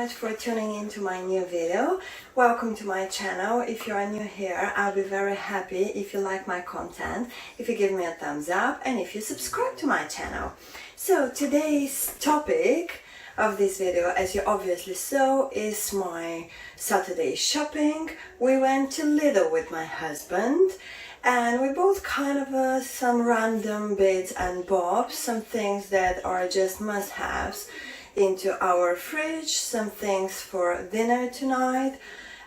much for tuning into my new video. Welcome to my channel. If you are new here, I'll be very happy if you like my content, if you give me a thumbs up, and if you subscribe to my channel. So today's topic of this video, as you obviously saw, is my Saturday shopping. We went to Lidl with my husband and we bought kind of some random bits and bobs, some things that are just must-haves into our fridge, some things for dinner tonight,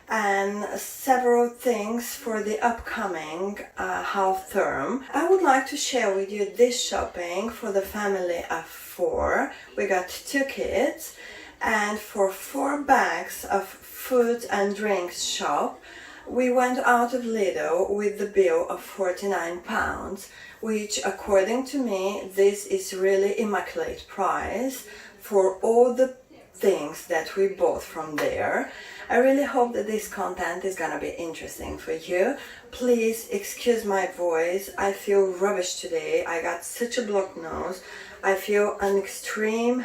and several things for the upcoming half term. I would like to share with you this shopping for the family of 4. We got 2 kids, and for 4 bags of food and drinks shop, we went out of Lidl with the bill of £49, which according to me, this is really immaculate price for all the things that we bought from there. I really hope that this content is gonna be interesting for you. Please excuse my voice. I feel rubbish today. I got such a blocked nose. I feel an extreme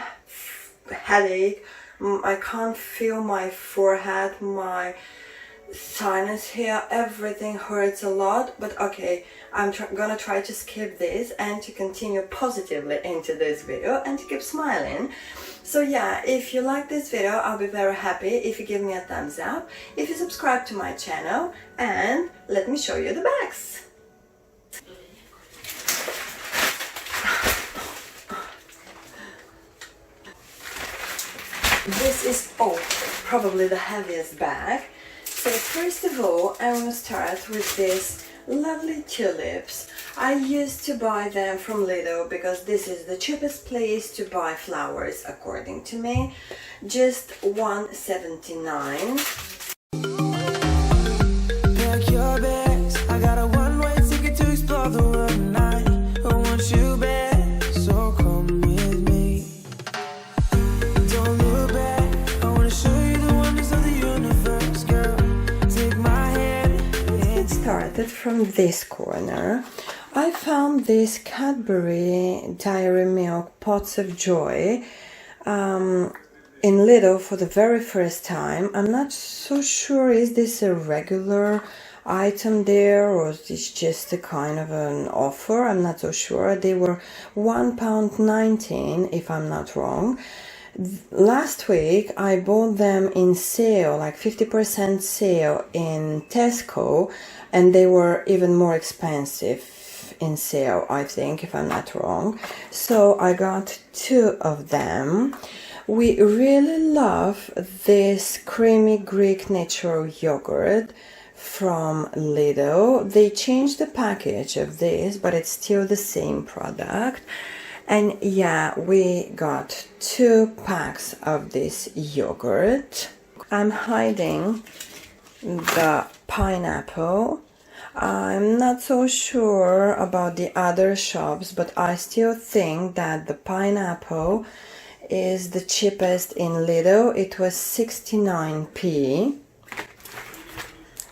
headache. I can't feel my forehead, my sinus here, everything hurts a lot, but okay, I'm gonna try to skip this and to continue positively into this video and to keep smiling. So yeah, if you like this video, I'll be very happy if you give me a thumbs up, if you subscribe to my channel, and let me show you the bags. This is probably the heaviest bag. So first of all, I want to start with these lovely tulips. I used to buy them from Lidl because this is the cheapest place to buy flowers according to me. Just $1.79. Pack your bags. I got a one-way ticket to explore the world tonight. I want you back, so come with me. Don't look back. I want to show you the wonders of the universe, girl. Started from this corner. I found this Cadbury Dairy Milk Pots of Joy in Lidl for the very first time. I'm not so sure, is this a regular item there or is this just a kind of an offer? I'm not so sure. They were £1.19 if I'm not wrong. Last week I bought them in sale, like 50% sale in Tesco, and they were even more expensive in sale, I think, if I'm not wrong. So I got 2 of them. We really love this creamy Greek natural yogurt from Lidl. They changed the package of this, but it's still the same product. And yeah, we got 2 packs of this yogurt. I'm hiding the pineapple. I'm not so sure about the other shops, but I still think that the pineapple is the cheapest in Lidl. It was 69p.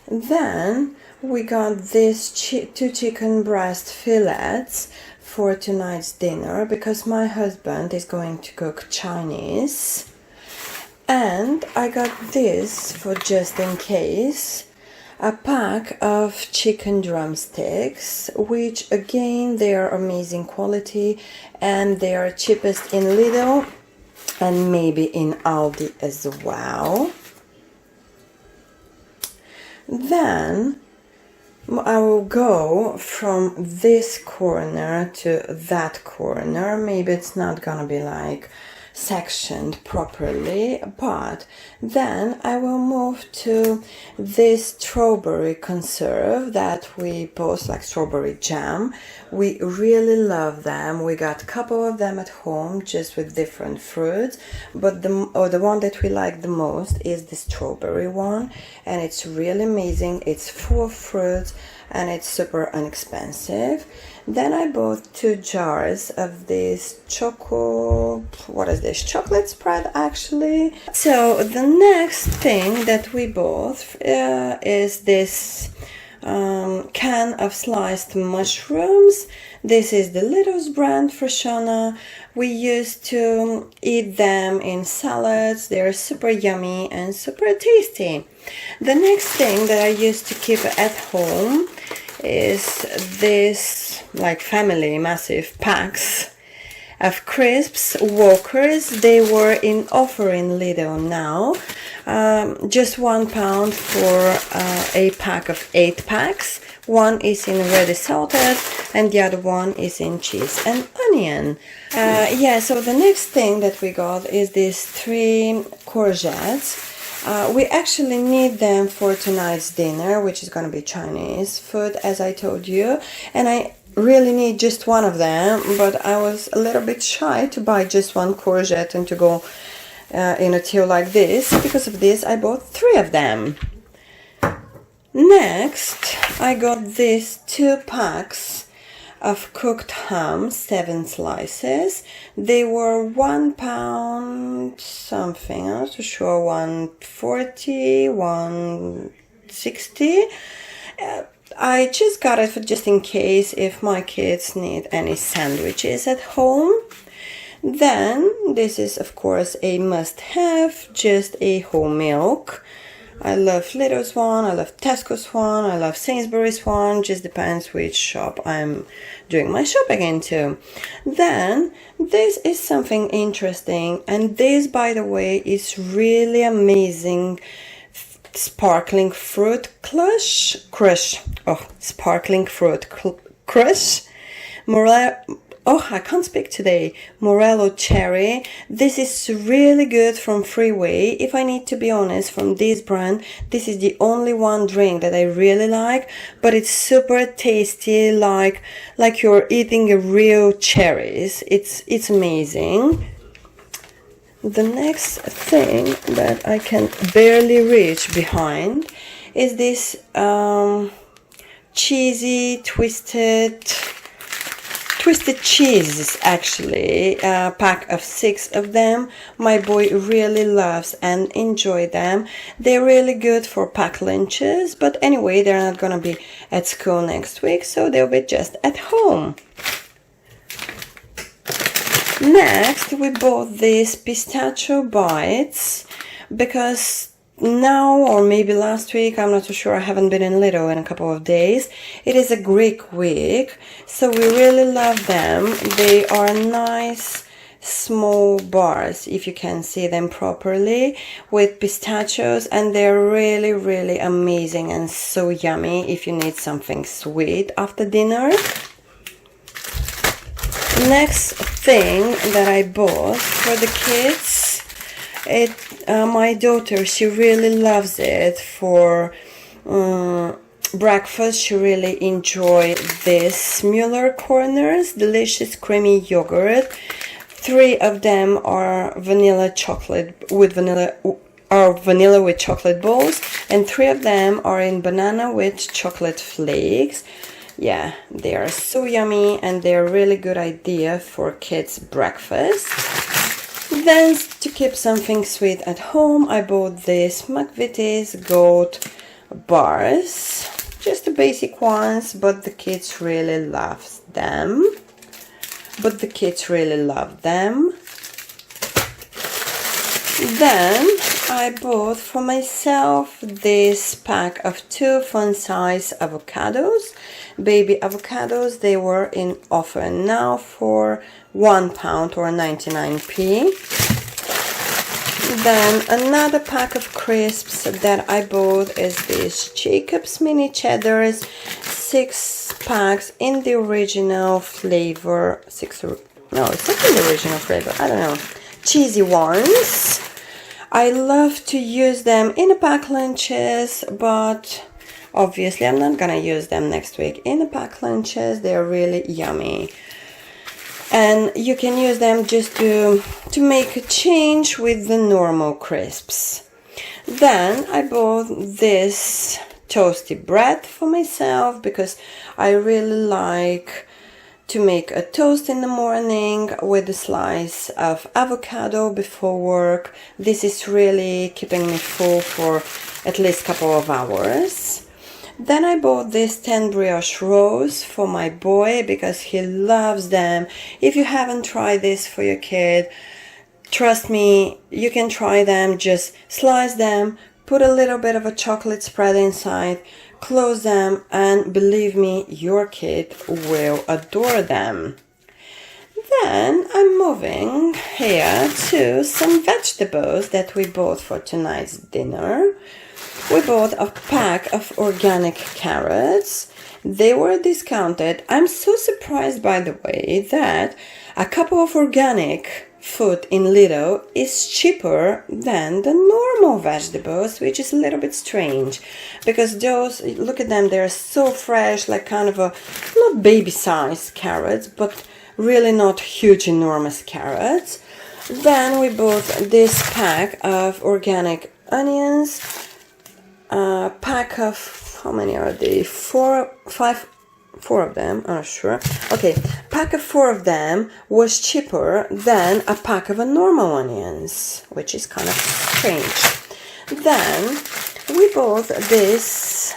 Then we got these 2 chicken breast fillets for tonight's dinner because my husband is going to cook Chinese, and I got this for just in case, a pack of chicken drumsticks, which again they are amazing quality and they are cheapest in Lidl and maybe in Aldi as well. Then I will go from this corner to that corner. Maybe it's not gonna be like sectioned properly, but then I will move to this strawberry conserve that we bought, like strawberry jam. We really love them. We got a couple of them at home just with different fruits, but the one that we like the most is the strawberry one, and it's really amazing. It's full of fruits and it's super inexpensive. Then I bought 2 jars of this chocolate spread actually. So the next thing that we bought is this can of sliced mushrooms. This is the Lidl'S brand for Shona. We used to eat them in salads. They're super yummy and super tasty. The next thing that I used to keep at home is this like family massive packs of crisps Walkers. They were in offer in Lidl now. Just £1 for a pack of 8 packs. One is in ready salted and the other one is in cheese and onion. Yeah, so the next thing that we got is these 3 courgettes. We actually need them for tonight's dinner, which is going to be Chinese food, as I told you. And I really need just one of them, but I was a little bit shy to buy just 1 courgette and to go in a till like this. Because of this, I bought 3 of them. Next, I got these 2 packs of cooked ham, 7 slices. They were £1 something, I'm not so sure, 140, 160. I just got it for just in case if my kids need any sandwiches at home. Then this is of course a must-have, just a whole milk. I love Lidl's one, I love Tesco's one, I love Sainsbury's one, just depends which shop I'm doing my shopping into. Then this is something interesting, and this, by the way, is really amazing sparkling fruit crush. Sparkling fruit crush. I can't speak today. Morello cherry. This is really good from Freeway. If I need to be honest, from this brand, this is the only one drink that I really like, but it's super tasty, like you're eating a real cherries. It's amazing. The next thing that I can barely reach behind is this cheesy twisted cheeses, actually, a pack of 6 of them. My boy really loves and enjoy them. They're really good for packed lunches, but anyway, they're not gonna be at school next week, so they'll be just at home. Next, we bought these pistachio bites because now, or maybe last week, I'm not too sure, I haven't been in Lidl in a couple of days. It is a Greek week, so we really love them. They are nice small bars, if you can see them properly, with pistachios, and they're really, really amazing and so yummy if you need something sweet after dinner. Next thing that I bought for the kids, my daughter, she really loves it for breakfast. She really enjoyed this Mueller Corners delicious creamy yogurt. 3 of them are vanilla with chocolate balls, and 3 of them are in banana with chocolate flakes. Yeah, they are so yummy and they're a really good idea for kids' breakfast. Then, to keep something sweet at home, I bought these McVitie's goat bars. Just the basic ones, but the kids really love them. Then I bought for myself this pack of 2 fun-size avocados, baby avocados. They were in offer now for £1 or 99p. Then another pack of crisps that I bought is this Jacob's Mini Cheddars, 6 packs in the original flavor. It's not in the original flavor, I don't know. Cheesy ones. I love to use them in a pack lunches, but obviously I'm not gonna use them next week in a pack lunches. They're really yummy. And you can use them just to make a change with the normal crisps. Then I bought this toasty bread for myself because I really like to make a toast in the morning with a slice of avocado before work. This is really keeping me full for at least a couple of hours. Then I bought these 10 brioche rolls for my boy because he loves them. If you haven't tried this for your kid, trust me, you can try them. Just slice them, put a little bit of a chocolate spread inside, close them, and believe me, your kid will adore them. Then I'm moving here to some vegetables that we bought for tonight's dinner. We bought a pack of organic carrots. They were discounted. I'm so surprised, by the way, that a cup of organic food in Lidl is cheaper than the normal vegetables, which is a little bit strange because those, look at them, they're so fresh, like kind of a, not baby-sized carrots, but really not huge, enormous carrots. Then we bought this pack of organic onions. A pack of, how many are they? Four of them, I'm not sure. Okay, pack of 4 of them was cheaper than a pack of normal onions, which is kind of strange. Then we bought this,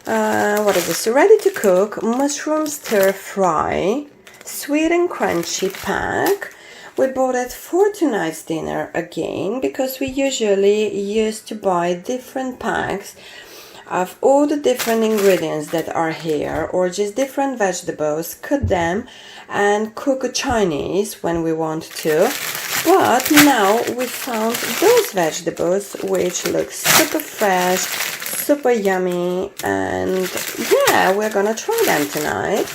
what is this? Ready to cook mushroom stir fry, sweet and crunchy pack. We bought it for tonight's dinner again because we usually used to buy different packs of all the different ingredients that are here, or just different vegetables, cut them and cook a Chinese when we want to. But now we found those vegetables which look super fresh, super yummy, and yeah, we're gonna try them tonight.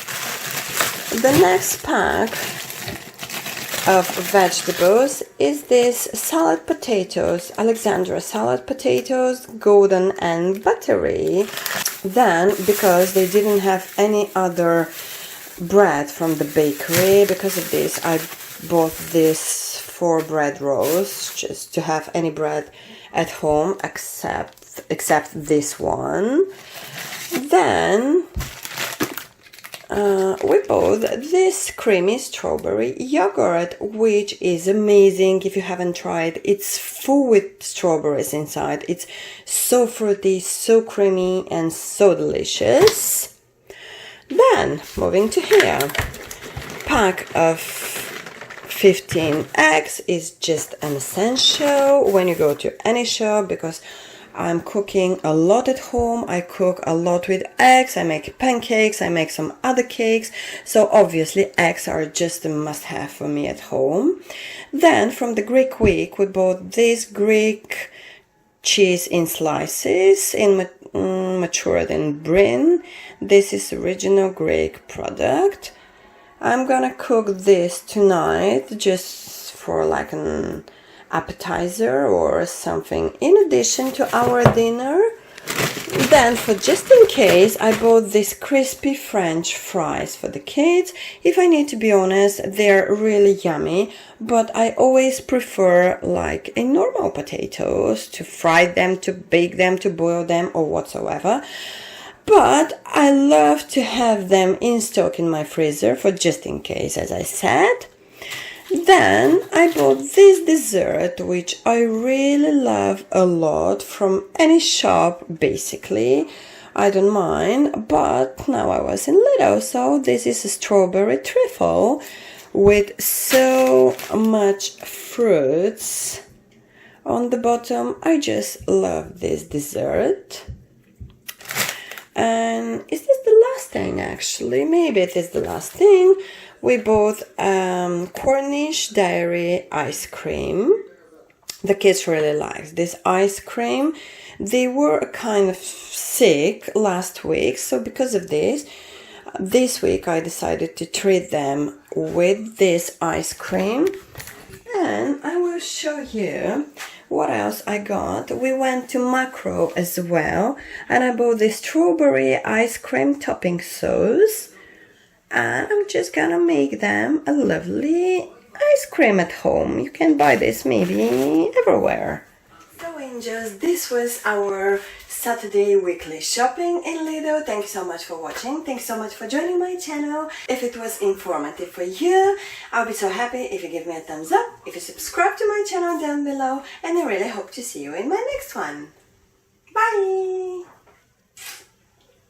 The next pack of vegetables is this salad potatoes, Alexandra salad potatoes, golden and buttery. Then, because they didn't have any other bread from the bakery, because of this I bought this 4 bread rolls, just to have any bread at home except this one. Then we bought this creamy strawberry yogurt, which is amazing. If you haven't tried, it's full with strawberries inside. It's so fruity, so creamy, and so delicious. Then, moving to here, pack of 15 eggs is just an essential when you go to any shop, because I'm cooking a lot at home. I cook a lot with eggs. I make pancakes. I make some other cakes. So obviously eggs are just a must-have for me at home. Then from the Greek week, we bought this Greek cheese in slices, matured in brie. This is original Greek product. I'm gonna cook this tonight just for like an appetizer or something in addition to our dinner. Then, for just in case, I bought these crispy French fries for the kids. If I need to be honest, they're really yummy, but I always prefer like a normal potatoes, to fry them, to bake them, to boil them, or whatsoever. But I love to have them in stock in my freezer for just in case, as I said. Then I bought this dessert, which I really love a lot, from any shop basically. I don't mind, but now I was in Lidl, so this is a strawberry trifle with so much fruits on the bottom. I just love this dessert. And is this the last thing? Actually, maybe it is the last thing. We bought Cornish dairy ice cream. The kids really liked this ice cream. They were kind of sick last week, so because of this week I decided to treat them with this ice cream. And I will show you what else I got. We went to Macro as well, and I bought this strawberry ice cream topping sauce. And I'm just gonna make them a lovely ice cream at home. You can buy this maybe everywhere. So angels, this was our Saturday weekly shopping in Lidl. Thank you so much for watching. Thanks so much for joining my channel. If it was informative for you, I'll be so happy if you give me a thumbs up, if you subscribe to my channel down below, and I really hope to see you in my next one. Bye!